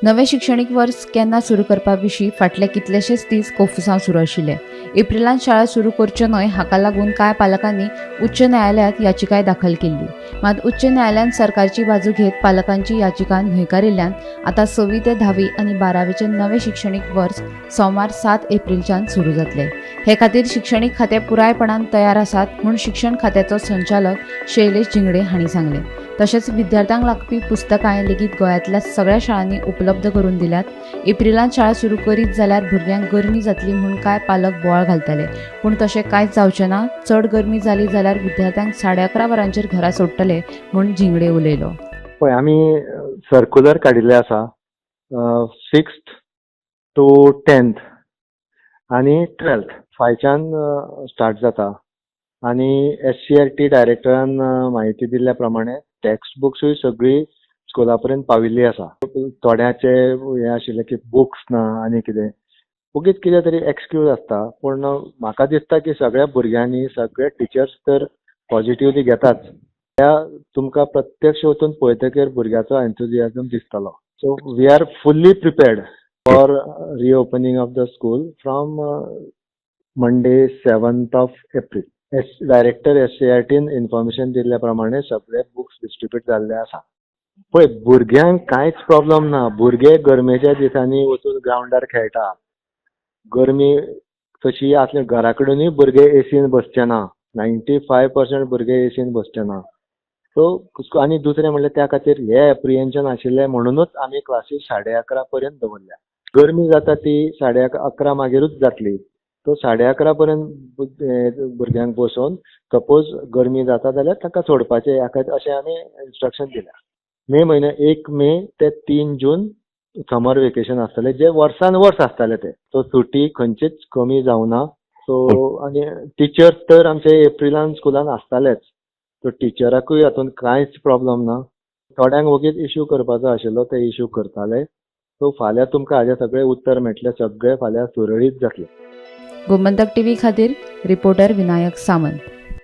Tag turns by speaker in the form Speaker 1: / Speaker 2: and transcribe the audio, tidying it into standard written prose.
Speaker 1: नवे शिक्षणीक वर्स केन्ना सुरू करपा विशीं फाटले कितलेशेच दीस कोफुसांव सुरू आशिल्ले. एप्रिलांत शाळा सुरू करच्यो न्हय हाका लागून कांय पालकांनी उच्च न्यायालयांत याचिकाय दाखल केल्ली. मात उच्च न्यायालयान सरकारची बाजू घेत पालकांची याचिका न्हयकारिल्ल्यान आतां 6वी ते 10वी आनी 12वीचे नवे शिक्षणीक वर्स सोमार 7 एप्रिलच्यान सुरू जातले. हे खातीर शिक्षणीक खातें पुरायपणान तयार आसात म्हूण शिक्षण खात्याचो संचालक शैलेश जिंगडे हांणी सांगलें. तशेंच विद्यार्थ्यांक लागपी पुस्तकांय लेगीत गोंयांतल्या सगळ्या शाळांनी उपलब्ध करून दिल्यात. एप्रिलांत शाळा सुरू करीत जाल्यार भुरग्यांक गरमी जातली म्हूण कांय पालक बोवाळ घालतले, पूण तशें कांयच जावचें ना. चड गरमी जाली जाल्यार विद्यार्थ्यांक 11:30 वरांचेर घरा सोडटले म्हूण जिंगडे उलयलो.
Speaker 2: पळय, आमी सर्क्युलर काडिल्ले आसा 6th to 10th आनी 12th फायच्यान स्टार्ट जाता. आनी SCRT डायरेक्टरान म्हायती दिल्ल्या प्रमाणे टॅक्स्ट बुक्सूय सगळी स्कुला पर्यंत पाविल्ली आसा. थोड्याचे हे आशिल्ले की बुक्स ना आनी कितें उगीच कितें तरी एक्सक्यूज आसता, पूण म्हाका दिसता की सगळ्या भुरग्यांनी सगळे टिचर्स तर पॉझिटिव्हली घेताच. त्या तुमकां प्रत्यक्ष वचून पळयतकीर भुरग्याचो एन्थुजियाझम दिसतलो. So we are fully prepared for reopening of the school from Monday 7th of April. Director SCRTन इन्फॉर्मेशन दिल्ल्या प्रमाणे सगळे बुक्स डिस्ट्रीब्यूट जाल्ले आसा. पळय, भुरग्यांक कांयच प्रॉब्लम ना. भुरगे गरमेच्या दिसांनी वचून ग्रावंडार खेळटा. गरमी तशी आसली घरा कडेनूय भुरगे एसीन बसचे ना. 95% भुरगे एसीन बसचे ना. सो आनी दुसरें म्हणल्यार त्या खातीर हे एप्रिहेन्शन आशिल्लें म्हणूनच आमी क्लासीस 11:30 पर्यंत दवरल्या. गरमी जाता ती 11:30 मागीरूच जातली. तो 11:30 पर्यंत भुरग्यांक बसोवन सपोज गरमी जाता जाल्यार ताका सोडपाचें अशें आमी इन्स्ट्रक्शन दिल्या. मे 1 मे ते 3 जून समर वेकेशन आसतलें, जे वर्सान वर्स आसतलें तें. सो सुटी खंयचीच कमी जावना. सो आनी टिचर्स तर आमचे एप्रिलान स्कुलान आसतालेच. सो टिचराकूय हातूंत कांयच प्रॉब्लम ना. थोड्यांक वगीच इश्यू करपाचो आशिल्लो ते इश्यू करताले. सो फाल्यां तुमकां हाजें सगळें उत्तर मेळटलें. सगळें फाल्यां सुरळीत जातलें.
Speaker 1: गोमंतक टीव्ही खातीर रिपोर्टर विनायक सामंत.